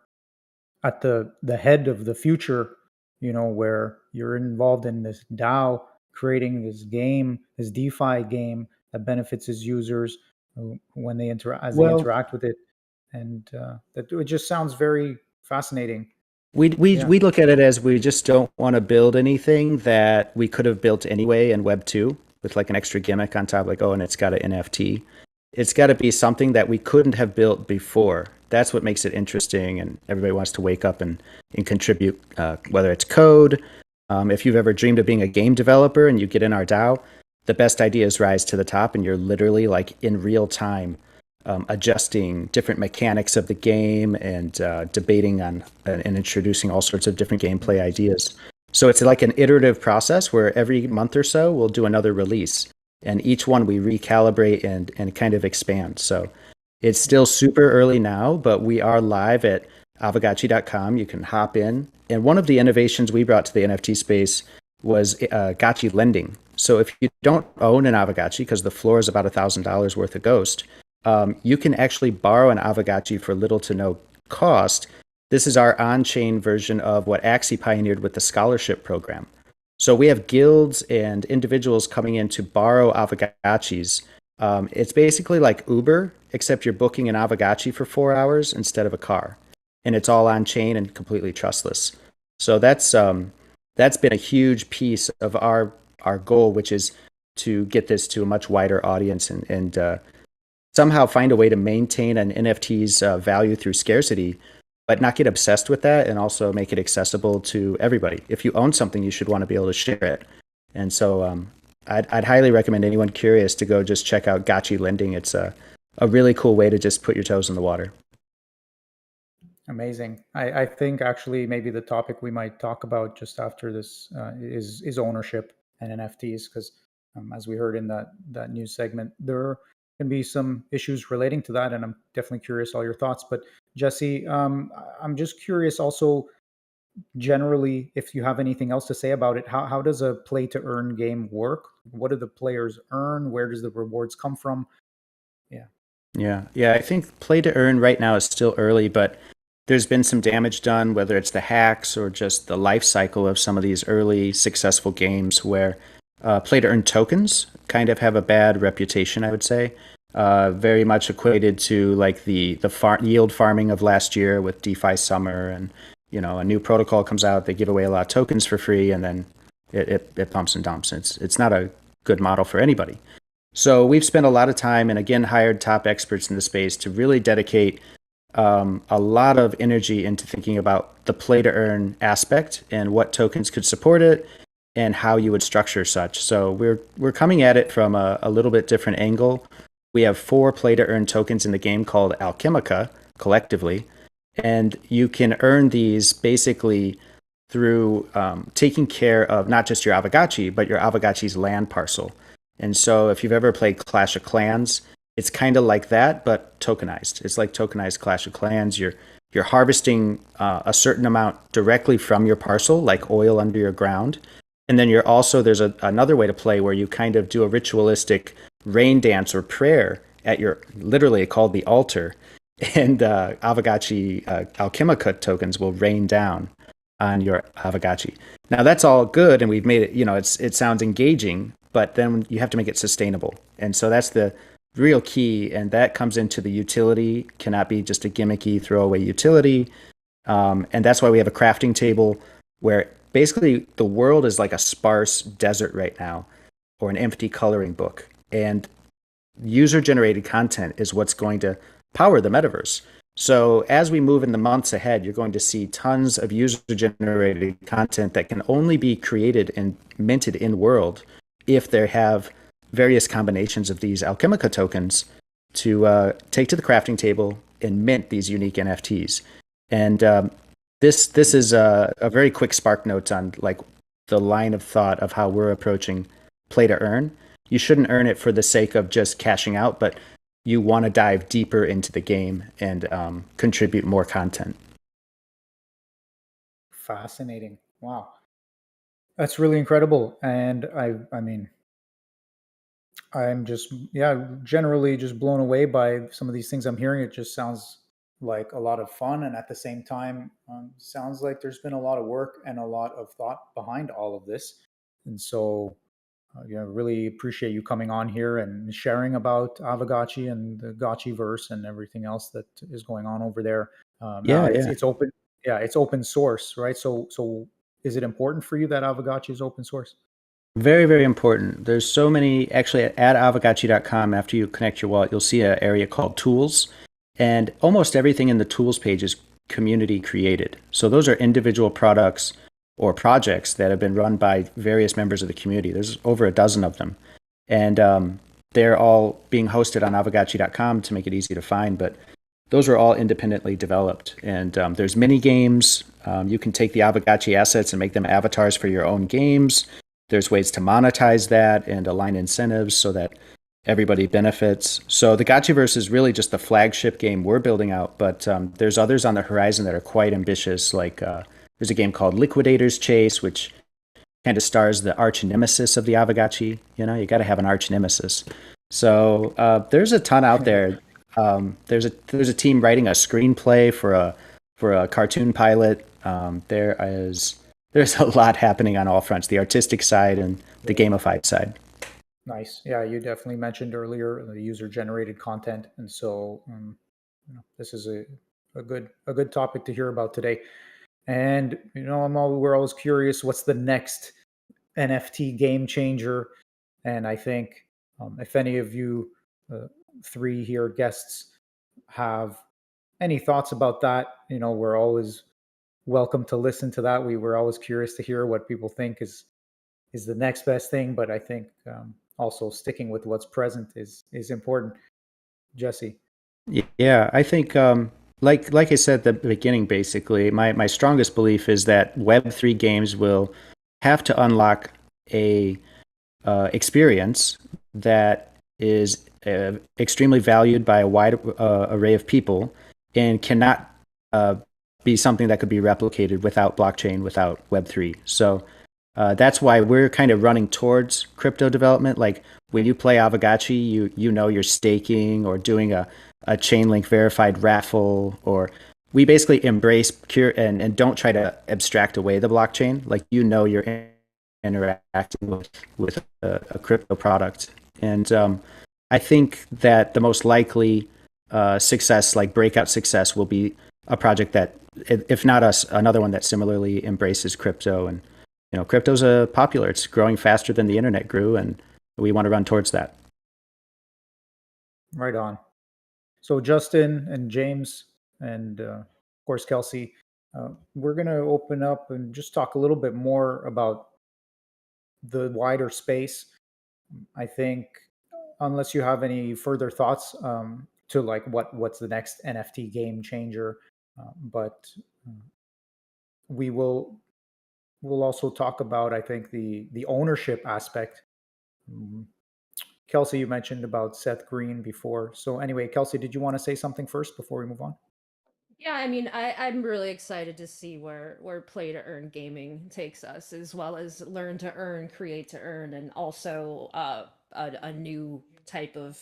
at the head of the future, where you're involved in this DAO, creating this game, this DeFi game that benefits its users when they interact with it. And that it just sounds very fascinating. We Yeah. look at it as we just don't want to build anything that we could have built anyway in Web 2 with like an extra gimmick on top, like, oh, and it's got an NFT. It's got to be something that we couldn't have built before. That's what makes it interesting, and everybody wants to wake up and contribute, whether it's code. If you've ever dreamed of being a game developer and you get in our DAO, the best ideas rise to the top, and you're literally like in real time adjusting different mechanics of the game and debating on and introducing all sorts of different gameplay ideas. So it's like an iterative process where every month or so we'll do another release, and each one we recalibrate and kind of expand. So it's still super early now, but we are live at Aavegotchi.com. You can hop in. And one of the innovations we brought to the NFT space was Gotchi lending. So if you don't own an Aavegotchi, because the floor is about $1,000 worth of Ghost, you can actually borrow an Aavegotchi for little to no cost. This is our on-chain version of what Axie pioneered with the scholarship program. So we have guilds and individuals coming in to borrow Aavegotchis. It's basically like Uber, except you're booking an Aavegotchi for 4 hours instead of a car. And it's all on-chain and completely trustless. So that's been a huge piece of our goal, which is to get this to a much wider audience and somehow find a way to maintain an NFT's value through scarcity, but not get obsessed with that, and also make it accessible to everybody. If you own something, you should want to be able to share it. And so I'd highly recommend anyone curious to go just check out Gotchi Lending. It's a really cool way to just put your toes in the water. Amazing. I think actually maybe the topic we might talk about just after this is ownership and NFTs, because as we heard in that news segment, there can be some issues relating to that, and I'm definitely curious all your thoughts. But Jesse, I'm just curious also generally if you have anything else to say about it. How does a play to earn game work? What do the players earn? Where does the rewards come from? Yeah. I think play to earn right now is still early, but there's been some damage done, whether it's the hacks or just the life cycle of some of these early successful games where play to earn tokens kind of have a bad reputation, I would say. Very much equated to like the yield farming of last year with DeFi Summer, and a new protocol comes out, they give away a lot of tokens for free, and then it pumps and dumps. It's not a good model for anybody. So we've spent a lot of time and again hired top experts in the space to really dedicate a lot of energy into thinking about the play to earn aspect and what tokens could support it and how you would structure such. So we're coming at it from a little bit different angle. We have 4 play to earn tokens in the game called Alchemica collectively, and you can earn these basically through taking care of not just your Aavegotchi, but your Aavegotchi's land parcel. And so if you've ever played Clash of Clans, it's kind of like that, but tokenized. It's like tokenized Clash of Clans. You're harvesting a certain amount directly from your parcel, like oil under your ground. And then there's another way to play where you kind of do a ritualistic rain dance or prayer at literally called the altar. And Aavegotchi Alchemica tokens will rain down on your Aavegotchi. Now that's all good, and we've made it, it sounds engaging, but then you have to make it sustainable. And so that's the real key, and that comes into the utility. Cannot be just a gimmicky throwaway utility. And that's why we have a crafting table where basically the world is like a sparse desert right now, or an empty coloring book. And user-generated content is what's going to power the metaverse. So as we move in the months ahead, you're going to see tons of user-generated content that can only be created and minted in world if they have various combinations of these Alchemica tokens to take to the crafting table and mint these unique NFTs. And this is a very quick spark note on like the line of thought of how we're approaching play to earn. You shouldn't earn it for the sake of just cashing out, but you want to dive deeper into the game and contribute more content. Fascinating. Wow. That's really incredible. And I mean, I'm just, generally just blown away by some of these things I'm hearing. It just sounds like a lot of fun. And at the same time, sounds like there's been a lot of work and a lot of thought behind all of this. And so, really appreciate you coming on here and sharing about Aavegotchi and the Gotchi verse and everything else that is going on over there. It's open. Yeah, it's open source, right? So is it important for you that Aavegotchi is open source? Very, very important. There's so many, actually at Aavegotchi.com, after you connect your wallet, you'll see an area called tools. And almost everything in the tools page is community created. So those are individual products or projects that have been run by various members of the community. There's over a dozen of them. and they're all being hosted on Aavegotchi.com to make it easy to find. But those are all independently developed, and there's mini games. You can take the Aavegotchi assets and make them avatars for your own games. There's ways to monetize that and align incentives so that everybody benefits. So the Gotchiverse is really just the flagship game we're building out, but there's others on the horizon that are quite ambitious. Like there's a game called Liquidator's Chase, which kind of stars the arch nemesis of the Aavegotchi. You got to have an arch nemesis. So there's a ton out there. There's a team writing a screenplay for a cartoon pilot. There's a lot happening on all fronts, the artistic side and the gamified side. Nice. Yeah, you definitely mentioned earlier the user-generated content, and so this is a good topic to hear about today. And we're always curious, what's the next NFT game changer? And I think if any of you three here guests have any thoughts about that, we're always welcome to listen to that. We were always curious to hear what people think is the next best thing, but I think also sticking with what's present is important. Jesse. Yeah, I think like I said at the beginning, basically, my strongest belief is that Web3 games will have to unlock a experience that is extremely valued by a wide array of people and cannot be something that could be replicated without blockchain, without Web3. So that's why we're kind of running towards crypto development. Like when you play Aavegotchi, you're staking or doing a Chainlink verified raffle, or we basically embrace Curate and don't try to abstract away the blockchain. Like you're interacting with a crypto product. And I think that the most likely success, like breakout success, will be a project that, if not us, another one that similarly embraces crypto. And crypto's popular. It's growing faster than the internet grew, and we want to run towards that. Right on. So Justin and James and of course Kelsey, we're going to open up and just talk a little bit more about the wider space. I think, unless you have any further thoughts to like what's the next NFT game changer, but we'll also talk about, I think, the ownership aspect. Kelsey, you mentioned about Seth Green before. So anyway, Kelsey, did you want to say something first before we move on? Yeah, I mean, I'm really excited to see where play to earn gaming takes us, as well as learn to earn, create to earn, and also a new type of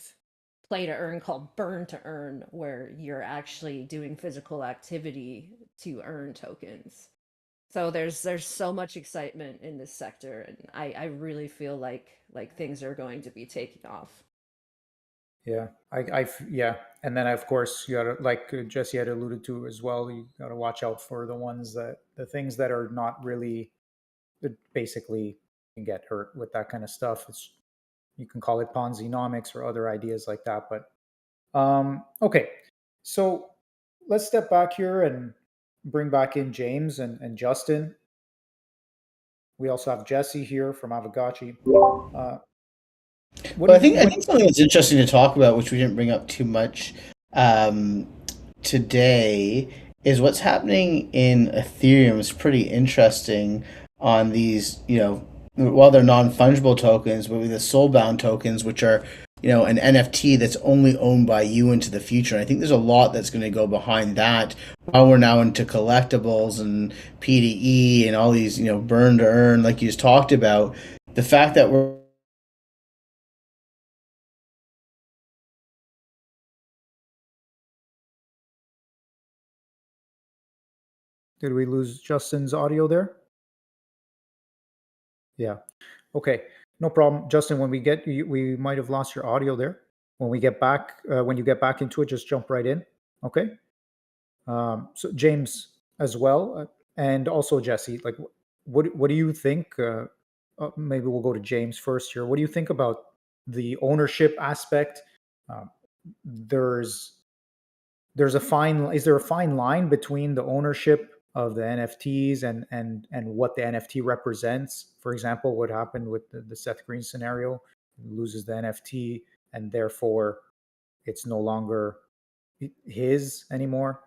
play to earn called burn to earn, where you're actually doing physical activity to earn tokens. So there's so much excitement in this sector, and I really feel like things are going to be taking off. Yeah, yeah, and then of course you got to, like Jesse had alluded to as well, you got to watch out for the things that are not really, that basically can get hurt with that kind of stuff. You can call it Ponzi-nomics or other ideas like that. But okay, so let's step back here and bring back in James and Justin. We also have Jesse here from Aavegotchi. I think something that's interesting to talk about, which we didn't bring up too much today, is what's happening in Ethereum. Is pretty interesting on these, while they're non-fungible tokens, but with the soul-bound tokens, which are, an NFT that's only owned by you into the future. And I think there's a lot that's going to go behind that. While we're now into collectibles and PDE and all these, burn to earn, like you just talked about, the fact that we're Did we lose Justin's audio there? Yeah. Okay. No problem, Justin. When we might have lost your audio there. When you get back into it, just jump right in. Okay. So James as well, and also Jesse. Like, what do you think? Maybe we'll go to James first here. What do you think about the ownership aspect? Uh, there's Is there a fine line between the ownership of the NFTs and what the NFT represents? For example, what happened with the Seth Green scenario? loses the NFT, and therefore it's no longer his anymore.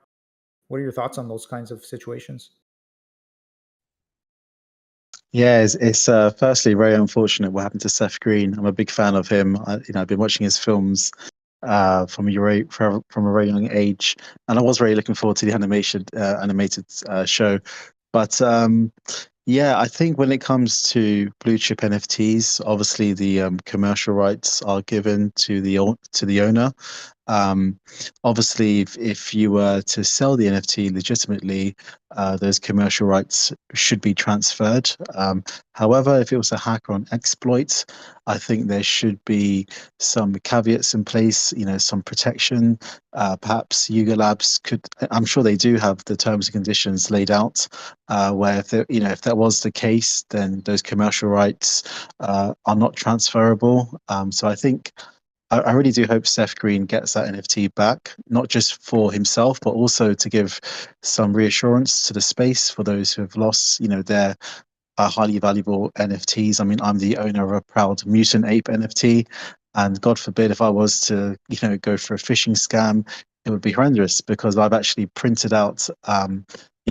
What are your thoughts on those kinds of situations? Yeah, it's firstly very unfortunate what happened to Seth Green. I'm a big fan of him. I've been watching his films from from a very young age, and I was very looking forward to the animated show. But yeah, I think when it comes to blue chip NFTs, obviously the commercial rights are given to the owner. Um, Obviously, if you were to sell the NFT legitimately, those commercial rights should be transferred. However, if it was a hack or an exploit, I think there should be some caveats in place, some protection. Perhaps Yuga Labs I'm sure they do have the terms and conditions laid out, where if that was the case, then those commercial rights are not transferable. So I think I really do hope Seth Green gets that NFT back, not just for himself, but also to give some reassurance to the space for those who have lost, their highly valuable NFTs. I mean, I'm the owner of a proud mutant ape NFT, and God forbid if I was to, go for a phishing scam, it would be horrendous because I've actually printed out,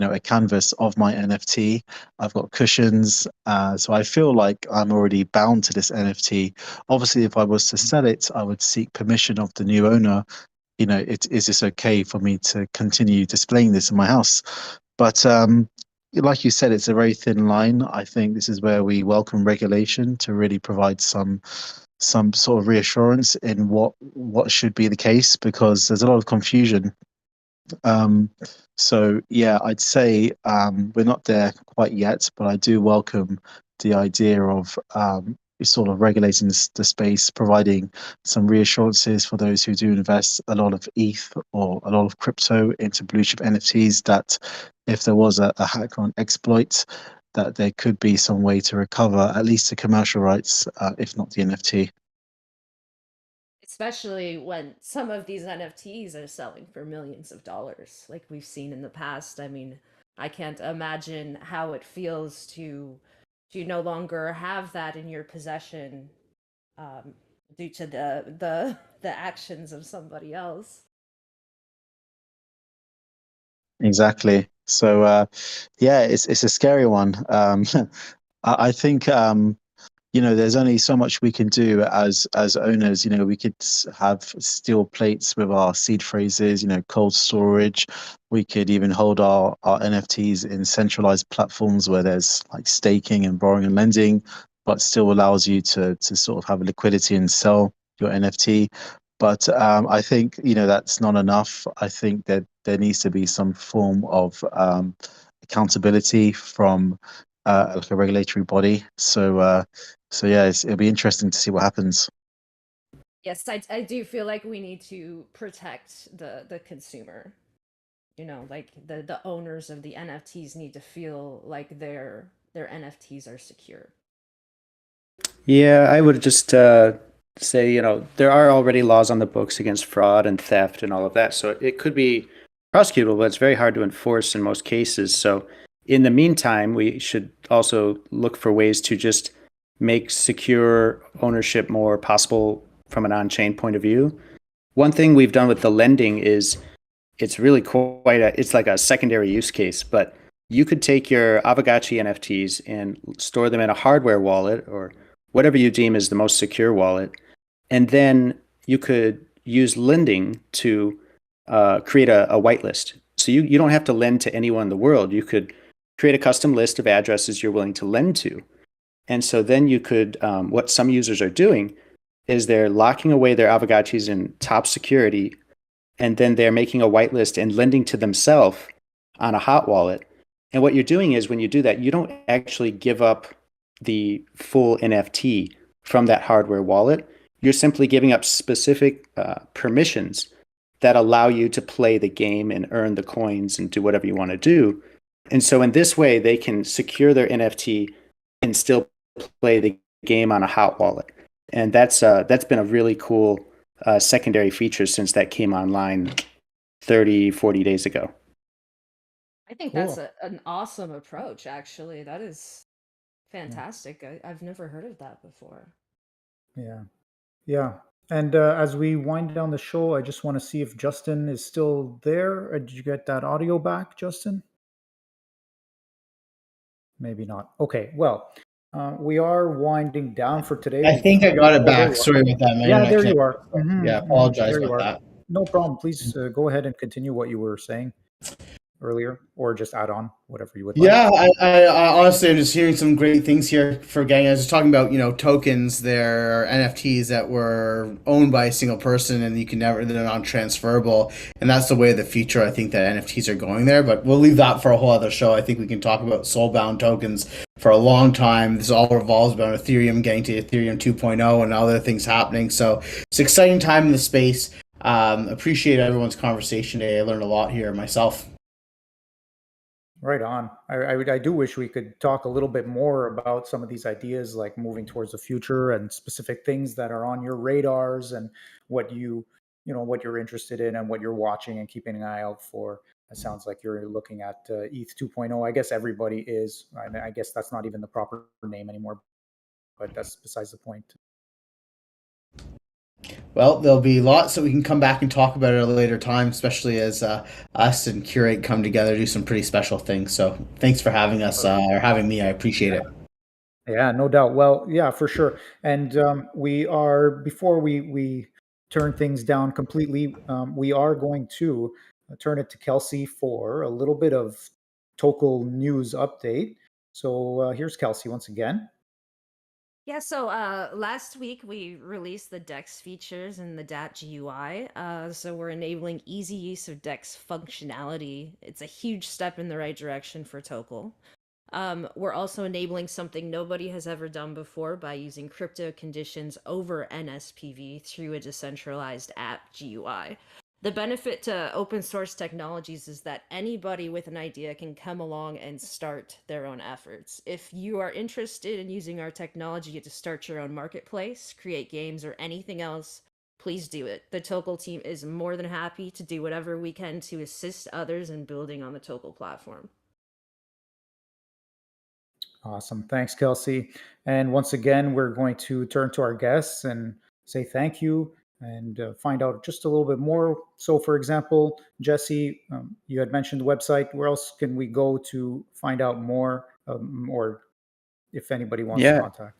a canvas of my NFT. I've got cushions, so I feel like I'm already bound to this NFT. Obviously, if I was to sell it, I would seek permission of the new owner. Is this okay for me to continue displaying this in my house? But like you said, it's a very thin line. I think this is where we welcome regulation to really provide some sort of reassurance in what should be the case, because there's a lot of confusion. So yeah, I'd say we're not there quite yet, but I do welcome the idea of sort of regulating the space, providing some reassurances for those who do invest a lot of ETH or a lot of crypto into blue chip NFTs, that if there was a hack or an exploit, that there could be some way to recover at least the commercial rights, if not the NFT. Especially when some of these NFTs are selling for millions of dollars, like we've seen in the past. I mean, I can't imagine how it feels to no longer have that in your possession, um, due to the actions of somebody else. Exactly. So yeah, it's a scary one. I think there's only so much we can do as owners. We could have steel plates with our seed phrases, cold storage. We could even hold our NFTs in centralized platforms where there's like staking and borrowing and lending, but still allows you to sort of have liquidity and sell your NFT. But I think that's not enough. I think that there needs to be some form of accountability from like a regulatory body. So yeah, it'll be interesting to see what happens. Yes, I do feel like we need to protect the consumer. Like the owners of the NFTs need to feel like their NFTs are secure. Yeah, I would just say, there are already laws on the books against fraud and theft and all of that. So it could be prosecutable, but it's very hard to enforce in most cases. So in the meantime, we should also look for ways to just make secure ownership more possible from an on-chain point of view. One thing we've done with the lending is it's really it's like a secondary use case, but you could take your Aavegotchi NFTs and store them in a hardware wallet or whatever you deem is the most secure wallet. And then you could use lending to create a whitelist. So you don't have to lend to anyone in the world. You could create a custom list of addresses you're willing to lend to. And so then you could, what some users are doing is they're locking away their Aavegotchis in top security, and then they're making a whitelist and lending to themselves on a hot wallet. And what you're doing is when you do that, you don't actually give up the full NFT from that hardware wallet. You're simply giving up specific permissions that allow you to play the game and earn the coins and do whatever you want to do. And so in this way, they can secure their NFT and still play the game on a hot wallet. And that's been a really cool secondary feature since that came online 30, 40 days ago. I think Cool. that's an awesome approach, actually. That is fantastic. I've never heard of that before. Yeah. Yeah. And as we wind down the show, I just want to see if Justin is still there. Did you get that audio back, Justin? Maybe not. Okay. Well, we are winding down for today. I think I got it Oh, there back. you are. Sorry about that. My Yeah, internet there you connection. are. Yeah, apologize There you about are. that. No problem. Please go ahead and continue what you were saying earlier, or just add on whatever you would like. Yeah, I honestly am just hearing some great things here for gang. I was just talking about, tokens, they're NFTs that were owned by a single person and they're non-transferable. And that's the way of the future. I think that NFTs are going there, but we'll leave that for a whole other show. I think we can talk about soul-bound tokens for a long time. This all revolves around Ethereum getting to Ethereum 2.0 and other things happening. So it's an exciting time in the space. Appreciate everyone's conversation today. I learned a lot here myself. Right on. I do wish we could talk a little bit more about some of these ideas, like moving towards the future and specific things that are on your radars and what what you're interested in and what you're watching and keeping an eye out for. It sounds like you're looking at ETH 2.0. I guess everybody is. I guess that's not even the proper name anymore, but that's besides the point. Well, there'll be lots that we can come back and talk about at a later time, especially as us and Curate come together, do some pretty special things. So thanks for having us or having me. I appreciate it. Yeah, no doubt. Well, yeah, for sure. And we are before we turn things down completely, we are going to turn it to Kelsey for a little bit of Tokel news update. So here's Kelsey once again. Yeah, so last week we released the DEX features in the DAT GUI. So we're enabling easy use of DEX functionality. It's a huge step in the right direction for Tokel. We're also enabling something nobody has ever done before by using crypto conditions over NSPV through a decentralized app GUI. The benefit to open source technologies is that anybody with an idea can come along and start their own efforts. If you are interested in using our technology to start your own marketplace, create games, or anything else, please do it. The Tokel team is more than happy to do whatever we can to assist others in building on the Tokel platform. Awesome. Thanks, Kelsey. And once again, we're going to turn to our guests and say thank you and find out just a little bit more. So, for example, Jesse, you had mentioned the website. Where else can we go to find out more, or if anybody wants to Yeah. contact?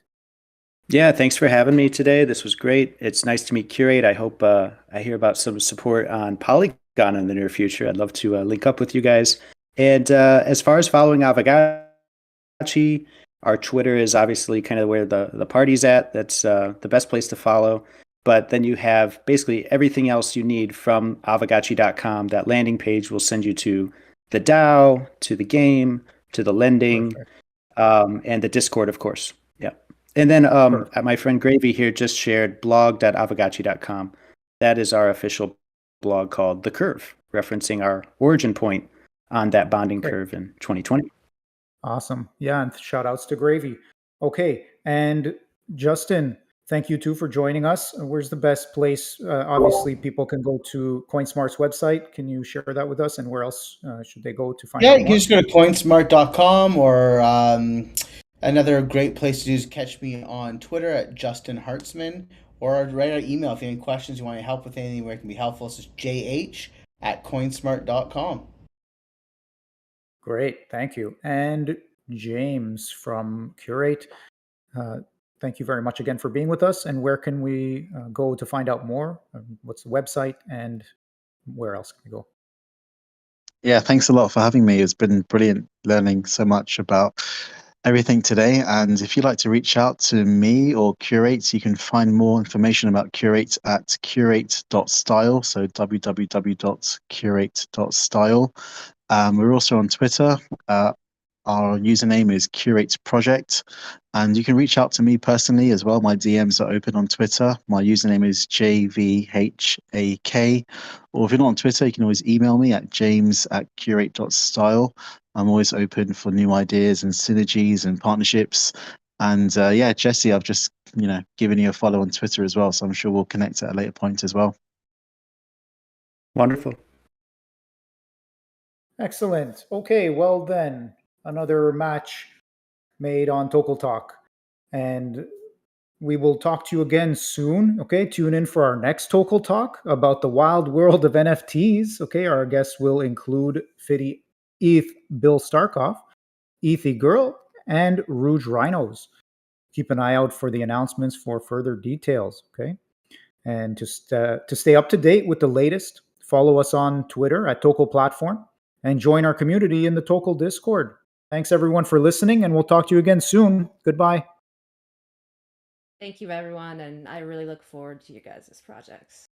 Yeah, thanks for having me today. This was great. It's nice to meet Curate. I hope I hear about some support on Polygon in the near future. I'd love to link up with you guys. And as far as following Aavegotchi, our Twitter is obviously kind of where the party's at. That's the best place to follow. But then you have basically everything else you need from Aavegotchi.com. That landing page will send you to the DAO, to the game, to the lending, and the Discord, of course. Yeah. And then my friend Gravy here just shared blog.aavegotchi.com. That is our official blog called The Curve, referencing our origin point on that bonding curve in 2020. Awesome. Yeah, and shout outs to Gravy. Okay, and Justin, thank you too for joining us. Where's the best place? Obviously, people can go to Coinsmart's website. Can you share that with us? And where else should they go to find out Yeah, more? you can just go to coinsmart.com or another great place to do is catch me on Twitter at Justin Hartzman or write an email if you have any questions, you want any help with anything where it can be helpful. It's just jh@coinsmart.com. Great, thank you. And James from Curate, thank you very much again for being with us. And where can we go to find out more? What's the website and where else can we go? Yeah, thanks a lot for having me. It's been brilliant learning so much about everything today. And if you'd like to reach out to me or Curate, you can find more information about Curate at curate.style. So www.curate.style. We're also on Twitter. Our username is Curate Project, and you can reach out to me personally as well. My DMs are open on Twitter. My username is JVHAK, or if you're not on Twitter, you can always email me at james@curate.style. I'm always open for new ideas and synergies and partnerships. And yeah, Jesse, I've just given you a follow on Twitter as well, so I'm sure we'll connect at a later point as well. Wonderful. Excellent. Okay, well then, another match made on Tokel Talk. And We will talk to you again soon. Okay, tune in for our next Tokel talk about the wild world of NFTs. Okay, our guests will include Fitty ETH Bill Starkoff, Ethy Girl, and Rouge Rhinos. Keep an eye out for the announcements for further details. Okay, and to stay up to date with the latest, follow us on Twitter at Tokel Platform and join our community in the Tokel Discord. Thanks everyone for listening, and we'll talk to you again soon. Goodbye. Thank you, everyone, and I really look forward to you guys' projects.